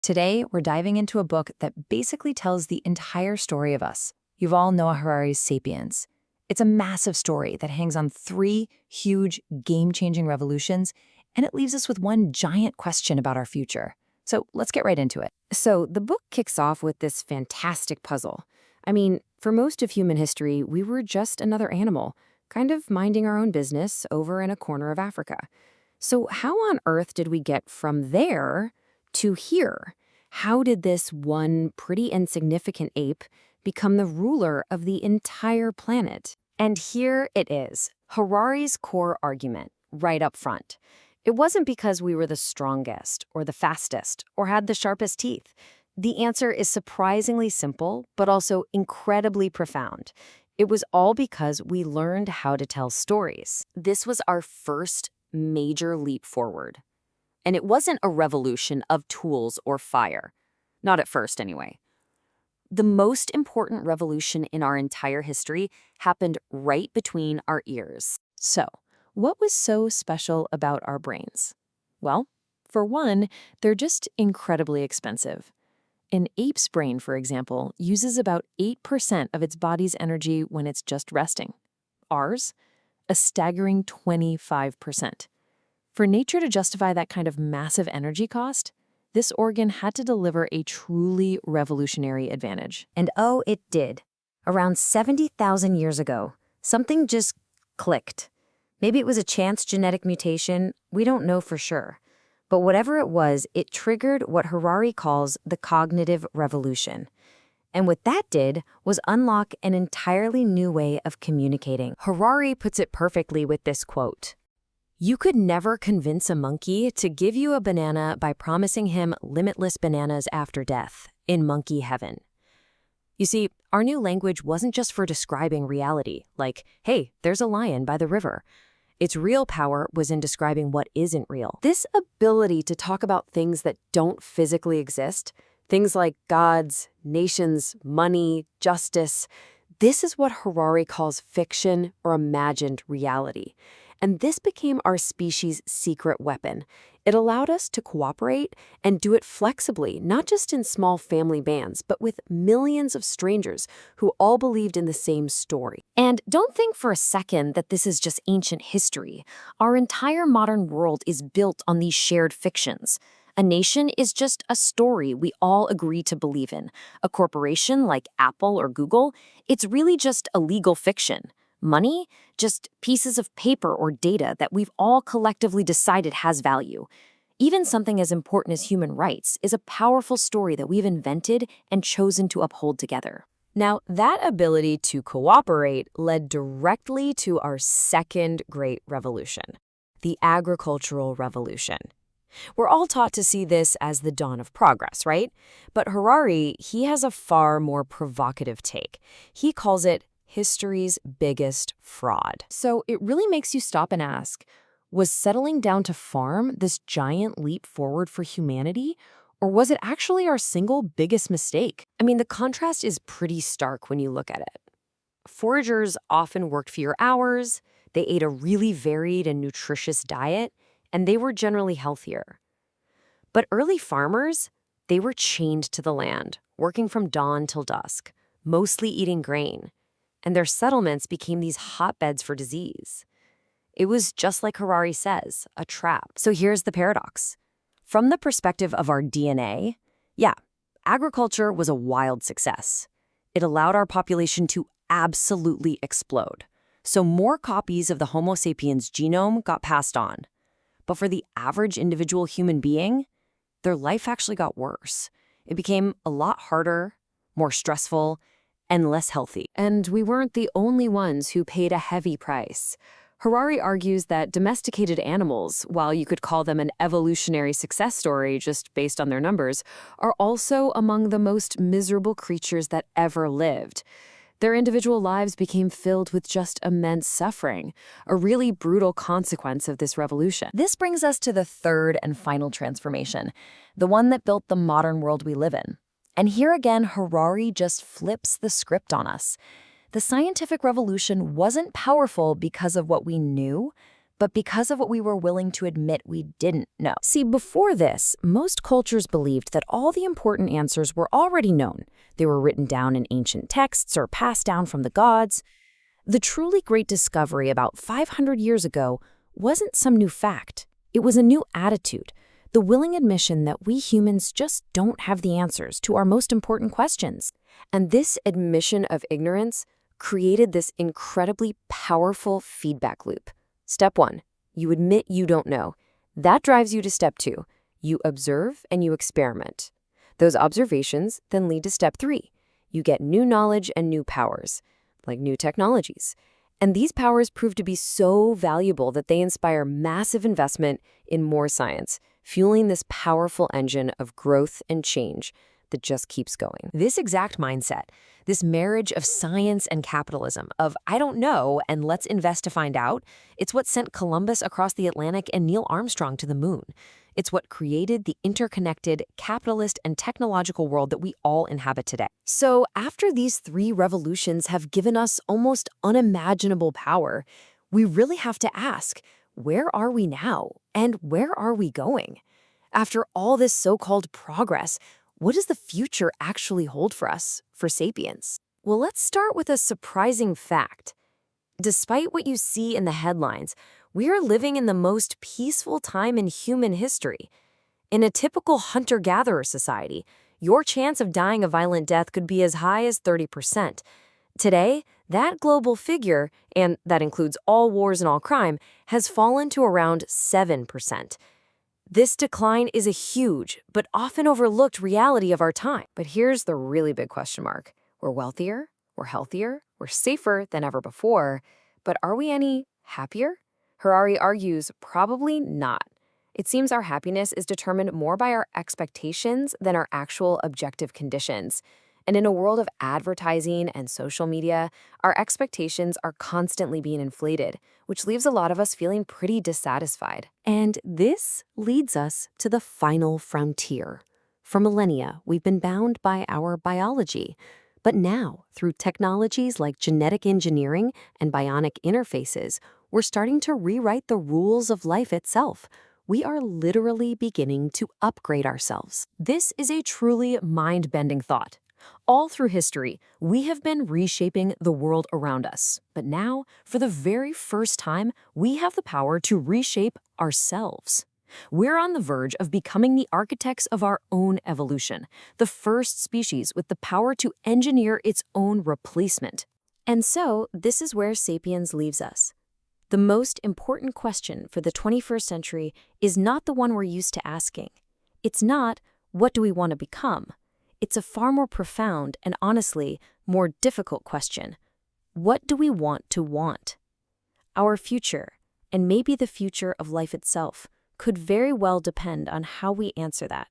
Today, we're diving into a book that basically tells the entire story of us, Yuval Noah Harari's Sapiens. It's a massive story that hangs on three huge, game-changing revolutions, and it leaves us with one giant question about our future. So let's get right into it. So the book kicks off with this fantastic puzzle. I mean, for most of human history, we were just another animal, kind of minding our own business over in a corner of Africa. So how on earth did we get from there to here? How did this one pretty insignificant ape become the ruler of the entire planet? And here it is, Harari's core argument, right up front. It wasn't because we were the strongest or the fastest or had the sharpest teeth. The answer is surprisingly simple, but also incredibly profound. It was all because we learned how to tell stories. This was our first major leap forward. And it wasn't a revolution of tools or fire. Not at first, anyway. The most important revolution in our entire history happened right between our ears. So, what was so special about our brains? Well, for one, they're just incredibly expensive. An ape's brain, for example, uses about 8% of its body's energy when it's just resting. Ours? A staggering 25%. For nature to justify that kind of massive energy cost, this organ had to deliver a truly revolutionary advantage. And oh, it did. Around 70,000 years ago, something just clicked. Maybe it was a chance genetic mutation, we don't know for sure. But whatever it was, it triggered what Harari calls the cognitive revolution. And what that did was unlock an entirely new way of communicating. Harari puts it perfectly with this quote. You could never convince a monkey to give you a banana by promising him limitless bananas after death, in monkey heaven. You see, our new language wasn't just for describing reality, like, hey, there's a lion by the river. Its real power was in describing what isn't real. This ability to talk about things that don't physically exist, things like gods, nations, money, justice, this is what Harari calls fiction or imagined reality. And this became our species' secret weapon. It allowed us to cooperate and do it flexibly, not just in small family bands, but with millions of strangers who all believed in the same story. And don't think for a second that this is just ancient history. Our entire modern world is built on these shared fictions. A nation is just a story we all agree to believe in. A corporation like Apple or Google, it's really just a legal fiction. Money? Just pieces of paper or data that we've all collectively decided has value. Even something as important as human rights is a powerful story that we've invented and chosen to uphold together. Now, that ability to cooperate led directly to our second great revolution, the agricultural revolution. We're all taught to see this as the dawn of progress, right? But Harari, he has a far more provocative take. He calls it history's biggest fraud. So it really makes you stop and ask, was settling down to farm this giant leap forward for humanity? Or was it actually our single biggest mistake? I mean, the contrast is pretty stark when you look at it. Foragers often worked fewer hours, they ate a really varied and nutritious diet, and they were generally healthier. But early farmers, they were chained to the land, working from dawn till dusk, mostly eating grain. And their settlements became these hotbeds for disease. It was just like Harari says, a trap. So here's the paradox. From the perspective of our DNA, yeah, agriculture was a wild success. It allowed our population to absolutely explode. So more copies of the Homo sapiens genome got passed on. But for the average individual human being, their life actually got worse. It became a lot harder, more stressful, and less healthy. And we weren't the only ones who paid a heavy price. Harari argues that domesticated animals, while you could call them an evolutionary success story just based on their numbers, are also among the most miserable creatures that ever lived. Their individual lives became filled with just immense suffering, a really brutal consequence of this revolution. This brings us to the third and final transformation, the one that built the modern world we live in. And here again, Harari just flips the script on us. The scientific revolution wasn't powerful because of what we knew, but because of what we were willing to admit we didn't know. See, before this, most cultures believed that all the important answers were already known. They were written down in ancient texts or passed down from the gods. The truly great discovery about 500 years ago wasn't some new fact. It was a new attitude, the willing admission that we humans just don't have the answers to our most important questions. And this admission of ignorance created this incredibly powerful feedback loop. Step 1, you admit you don't know. That drives you to step 2. You observe and you experiment. Those observations then lead to step 3. You get new knowledge and new powers, like new technologies. And these powers prove to be so valuable that they inspire massive investment in more science, fueling this powerful engine of growth and change that just keeps going. This exact mindset, this marriage of science and capitalism, of I don't know and let's invest to find out, it's what sent Columbus across the Atlantic and Neil Armstrong to the moon. It's what created the interconnected, capitalist, and technological world that we all inhabit today. So after these 3 revolutions have given us almost unimaginable power, we really have to ask, where are we now? And where are we going? After all this so-called progress, what does the future actually hold for us, for Sapiens? Well, let's start with a surprising fact. Despite what you see in the headlines, we are living in the most peaceful time in human history. In a typical hunter-gatherer society, your chance of dying a violent death could be as high as 30%. Today, that global figure, and that includes all wars and all crime, has fallen to around 7%. This decline is a huge, but often overlooked reality of our time. But here's the really big question mark. We're wealthier, we're healthier, we're safer than ever before, but are we any happier? Harari argues probably not. It seems our happiness is determined more by our expectations than our actual objective conditions. And in a world of advertising and social media, our expectations are constantly being inflated, which leaves a lot of us feeling pretty dissatisfied. And this leads us to the final frontier. For millennia, we've been bound by our biology. But now, through technologies like genetic engineering and bionic interfaces, we're starting to rewrite the rules of life itself. We are literally beginning to upgrade ourselves. This is a truly mind-bending thought. All through history, we have been reshaping the world around us. But now, for the very first time, we have the power to reshape ourselves. We're on the verge of becoming the architects of our own evolution, the first species with the power to engineer its own replacement. And so, this is where Sapiens leaves us. The most important question for the 21st century is not the one we're used to asking. It's not, what do we want to become? It's a far more profound and honestly, more difficult question. What do we want to want? Our future, and maybe the future of life itself, could very well depend on how we answer that.